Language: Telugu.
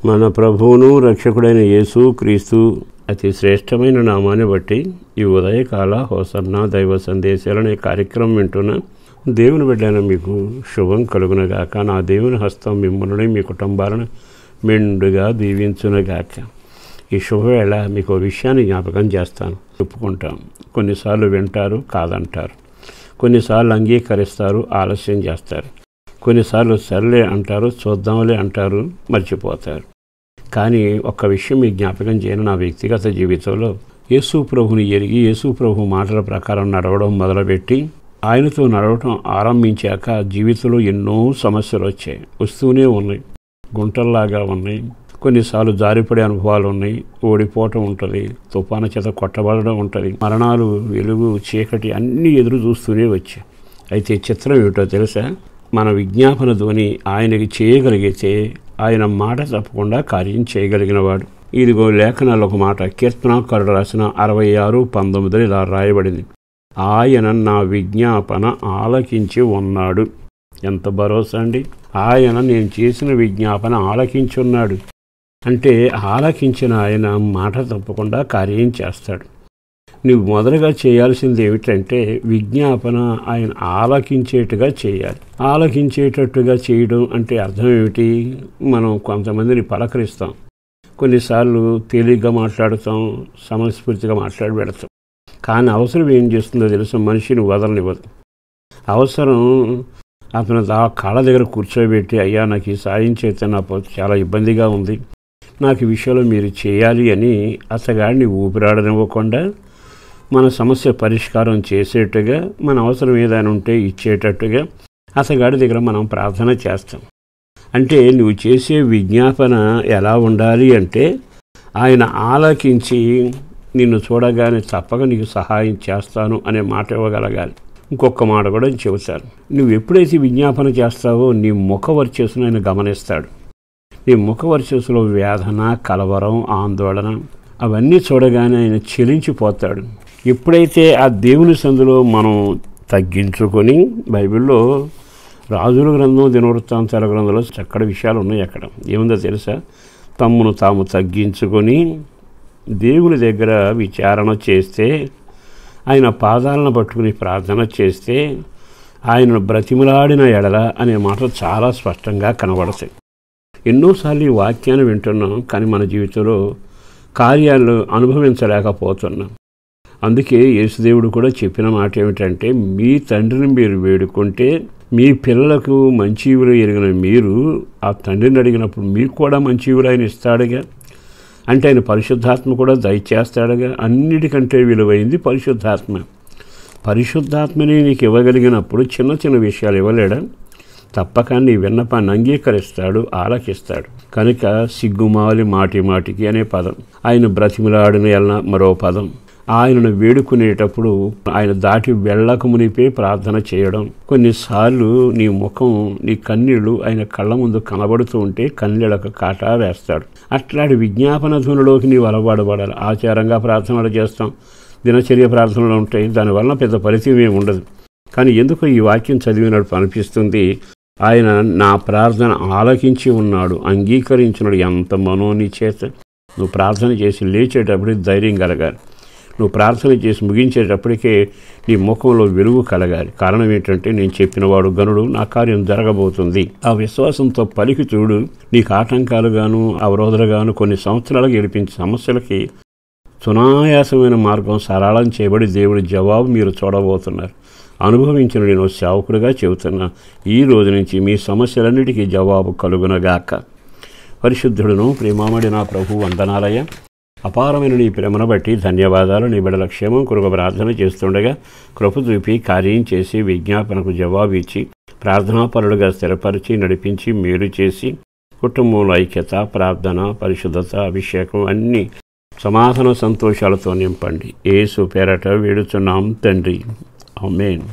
మన ప్రభువును రక్షకుడైన యేసు క్రీస్తు అతి శ్రేష్టమైన నామాన్ని బట్టి ఈ ఉదయకాల హోసన్నా దైవ సందేశాలనే కార్యక్రమం వింటున్న దేవుని బిడ్డైన మీకు శుభం కలుగునగాక. నా దేవుని హస్తం మిమ్మల్ని మీ కుటుంబాలను మెండుగా దీవించునగాక. ఈ శుభవేళ మీకు విషయాన్ని జ్ఞాపకం చేస్తాను, చెప్పుకుంటాం. కొన్నిసార్లు వింటారు, కాదంటారు. కొన్నిసార్లు అంగీకరిస్తారు, ఆలస్యం చేస్తారు. కొన్నిసార్లు సర్లే అంటారు, చూద్దాంలే అంటారు, మర్చిపోతారు. కానీ ఒక్క విషయం మీకు జ్ఞాపకం చేయను. నా వ్యక్తిగత జీవితంలో యేసు ప్రభుని ఎరిగి యేసు ప్రభు మాటల ప్రకారం నడవడం మొదలుపెట్టి ఆయనతో నడవటం ఆరంభించాక జీవితంలో ఎన్నో సమస్యలు వచ్చాయి, వస్తూనే ఉన్నాయి, గుంటల్లాగా ఉన్నాయి. కొన్నిసార్లు జారిపడే అనుభవాలు ఉన్నాయి, ఓడిపోవటం ఉంటుంది, తుఫాను చేత కొట్టబడడం ఉంటుంది, మరణాలు, వెలుగు, చీకటి అన్నీ ఎదురు చూస్తూనే వచ్చాయి. అయితే చిత్రం ఏమిటో తెలుసా? మన విజ్ఞాపన ధ్వని ఆయనకి చేయగలిగితే ఆయన మాట తప్పకుండా కార్యం చేయగలిగినవాడు. ఇదిగో లేఖనాలు ఒక మాట, కీర్తనాకారుడు రాసిన 66:19 ఇలా రాయబడింది, ఆయన నా విజ్ఞాపన ఆలకించి ఉన్నాడు. ఎంత భరోసా అండి! ఆయన నేను చేసిన విజ్ఞాపన ఆలకించున్నాడు అంటే ఆలకించిన ఆయన మాట తప్పకుండా కార్యం చేస్తాడు. నువ్వు మొదలుగా చేయాల్సింది ఏమిటంటే విజ్ఞాపన ఆయన ఆలకించేట్టుగా చేయాలి. ఆలకించేటట్టుగా చేయడం అంటే అర్థం ఏమిటి? మనం కొంతమందిని పలకరిస్తాం, కొన్నిసార్లు తేలిగ్గా మాట్లాడుతాం, సమస్ఫూర్తిగా మాట్లాడి పెడతాం. కానీ అవసరం ఏం చేస్తుందో తెలుసు, మనిషిని వదలనివ్వదు. అవసరం అతను ఆ కాళ్ళ దగ్గర కూర్చోబెట్టి, అయ్యా నాకు ఈ సాయం చేస్తే నాకు చాలా ఇబ్బందిగా ఉంది, నాకు ఈ విషయంలో మీరు చేయాలి అని అతగాడిని ఊపిరాడనివ్వకుండా మన సమస్య పరిష్కారం చేసేట్టుగా, మన అవసరం ఏదైనా ఉంటే ఇచ్చేటట్టుగా అతగాడి దగ్గర మనం ప్రార్థన చేస్తాం. అంటే నువ్వు చేసే విజ్ఞాపన ఎలా ఉండాలి అంటే ఆయన ఆలకించి నిన్ను చూడగానే తప్పక నీకు సహాయం చేస్తాను అనే మాట ఇవ్వగలగాలి. ఇంకొక మాట కూడా చెబుతాను, నువ్వు ఎప్పుడైతే విజ్ఞాపన చేస్తావో నీ ముఖ వర్చస్సును ఆయన గమనిస్తాడు. నీ ముఖ వర్చస్సులో వేదన, కలవరం, ఆందోళన అవన్నీ చూడగానే ఆయన చెలించిపోతాడు. ఎప్పుడైతే ఆ దేవుని సందులో మనం తగ్గించుకొని, బైబిల్లో రాజుల గ్రంథం, దినవృత్తాంతాల గ్రంథంలో చక్కటి విషయాలు ఉన్నాయి. అక్కడ ఏముందో తెలుసా? తమ్మును తాము తగ్గించుకొని దేవుని దగ్గర విచారణ చేస్తే, ఆయన పాదాలను పట్టుకుని ప్రార్థన చేస్తే, ఆయనను బ్రతిమలాడిన ఎడల అనే మాట చాలా స్పష్టంగా కనబడతాయి. ఎన్నోసార్లు ఈ వాక్యాన్ని వింటున్నాం, కానీ మన జీవితంలో కార్యాలు అనుభవించలేకపోతున్నాం. అందుకే యేసుదేవుడు కూడా చెప్పిన మాట ఏమిటంటే, మీ తండ్రిని మీరు వేడుకుంటే మీ పిల్లలకు మంచి ఈవులు ఎరిగిన మీరు ఆ తండ్రిని అడిగినప్పుడు మీకు కూడా మంచి ఈవులు ఆయన ఇస్తాడుగా. అంటే ఆయన పరిశుద్ధాత్మ కూడా దయచేస్తాడుగా. అన్నిటికంటే విలువైంది పరిశుద్ధాత్మ. పరిశుద్ధాత్మని నీకు ఇవ్వగలిగినప్పుడు చిన్న చిన్న విషయాలు ఇవ్వలేడా? తప్పక నీ విన్నపాన్ని అంగీకరిస్తాడు, ఆలకిస్తాడు. కనుక సిగ్గుమాలి మాటి మాటికి అనే పదం, ఆయన బ్రతిమిలాడిన ఎల్ల మరో పదం, ఆయనను వేడుకునేటప్పుడు ఆయన దాటి వెళ్ళక మునిపే ప్రార్థన చేయడం. కొన్నిసార్లు నీ ముఖం, నీ కన్నీళ్లు ఆయన కళ్ళ ముందు కనబడుతూ ఉంటే కన్నీళ్ళకు కాటా వేస్తాడు. అట్లాంటి విజ్ఞాపన ధ్వనిలోకి నీవు అలవాడబడాలి. ఆచారంగా ప్రార్థనలు చేస్తాం, దినచర్య ప్రార్థనలు ఉంటాయి, దానివల్ల పెద్ద ఫలితం ఏమి ఉండదు. కానీ ఎందుకో ఈ వాక్యం చదివినప్పుడు అనిపిస్తుంది, ఆయన నా ప్రార్థన ఆలకించి ఉన్నాడు, అంగీకరించినాడు. ఎంత మనోని చేత నువ్వు ప్రార్థన చేసి లేచేటప్పుడు ధైర్యం కలగాలి. నువ్వు ప్రార్థన చేసి ముగించేటప్పటికే నీ ముఖంలో వెలుగు కలగాలి. కారణం ఏంటంటే, నేను చెప్పినవాడు గనుడు, నా కార్యం జరగబోతుంది. ఆ విశ్వాసంతో పలికి చూడు. నీకు ఆటంకాలుగాను, అవరోధాలుగాను కొన్ని సంవత్సరాలకు గడిపించే సమస్యలకి సునాయాసమైన మార్గం సరళం చేయబడి దేవుడి జవాబు మీరు చూడబోతున్నారు. అనుభవించిన నేను సేవకుడిగా చెబుతున్నా, ఈ రోజు నుంచి మీ సమస్యలన్నిటికీ జవాబు కలుగునగాక. పరిశుద్ధుడును ప్రేమామడి నా ప్రభు, వందనాలయ. అపారమైన నీ ప్రేమను బట్టి ధన్యవాదాలు. నీ బిడ్డల క్షేమం కొరకు ప్రార్థన చేస్తుండగా కృప చూపి కార్యం చేసి విజ్ఞాపనకు జవాబు ఇచ్చి ప్రార్థనాపరులుగా స్థిరపరిచి నడిపించి మేలు చేసి కుటుంబంలో ఐక్యత, ప్రార్థన, పరిశుద్ధత, అభిషేకం అన్నీ సమాధాన సంతోషాలతో నింపండి. యేసు పేరట వేడుచున్నాం తండ్రి, ఆమేన్.